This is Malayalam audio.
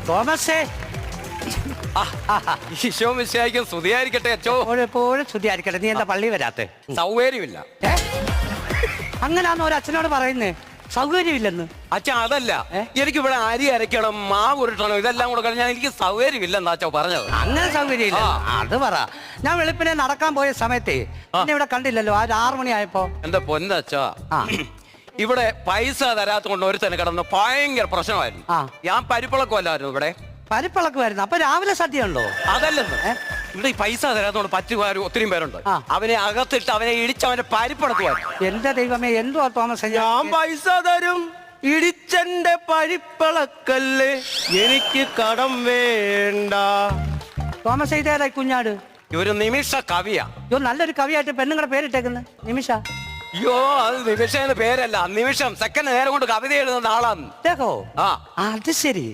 തോമസേ, ഈശോ മിശിഹായ്ക്കും സ്തുതിയായിരിക്കട്ടെ അച്ചോ. എപ്പോഴും ശുദ്ധിയായിരിക്കട്ടെ. നീ എന്താ പള്ളി വരാത്തെ? സൗകര്യമില്ല. അങ്ങനാന്ന് ഒരു അച്ഛനോട് പറയുന്നേ, സൗകര്യമില്ലെന്ന്. അച്ഛാ അതല്ല, എനിക്കിവിടെ അരി അരയ്ക്കണം, മാവ് ഉരുട്ടണം, ഇതെല്ലാം കൂടെ കഴിഞ്ഞാൽ എനിക്ക് സൗകര്യമില്ലെന്നാ അച്ഛോ പറഞ്ഞത്. അങ്ങനെ സൗകര്യമില്ല, അത് പറ. ഞാൻ വെളുപ്പിനെ നടക്കാൻ പോയ സമയത്തേ എന്നെ ഇവിടെ കണ്ടില്ലല്ലോ. ആ 6 മണിയായപ്പോ. എന്റെ പൊന്നച്ചാ, ഇവിടെ പൈസ തരാത്തോണ്ട് ഒരുത്തന്നെ കിടന്ന് ഭയങ്കര പ്രശ്നമായിരുന്നു. ഞാൻ പരിപ്പിളക്കമല്ലായിരുന്നു ഇവിടെ. പരിപ്പിളക്കുമായിരുന്നു. അപ്പൊ രാവിലെ സദ്യ ഉണ്ടോ? അതല്ലെന്ന്, ഇവിടെ ഈ പൈസ തരാത്തോണ്ട് പറ്റുകാർ ഒത്തിരി പേരുണ്ട്. അവനെ അകത്തിട്ട് അവനെ ഇടിച്ച് അവനെ പരിപ്പിളക്കുമായിരുന്നു. എന്റെ ദൈവമേ, എന്തുവാ തോമസ്? ഞാൻ പൈസ തരും, ഇടിച്ചെന്റെ പരിപ്പിളക്കല്ലേ, എനിക്ക് കടം വേണ്ട. തോമസ്, ഇതേതാ കുഞ്ഞാട്? ഒരു നിമിഷ കവിയാ. അയ്യോ, നല്ലൊരു കവിയായിട്ട് പെണ്ണുങ്ങളുടെ പേരിട്ടേക്കുന്നത് നിമിഷ. അയ്യോ, അത് നിമിഷ എന്ന പേരല്ല, നിമിഷം, സെക്കൻഡ് നേരം കൊണ്ട് കവിത എഴുതുന്ന ആളാണ്. അത് ശരി.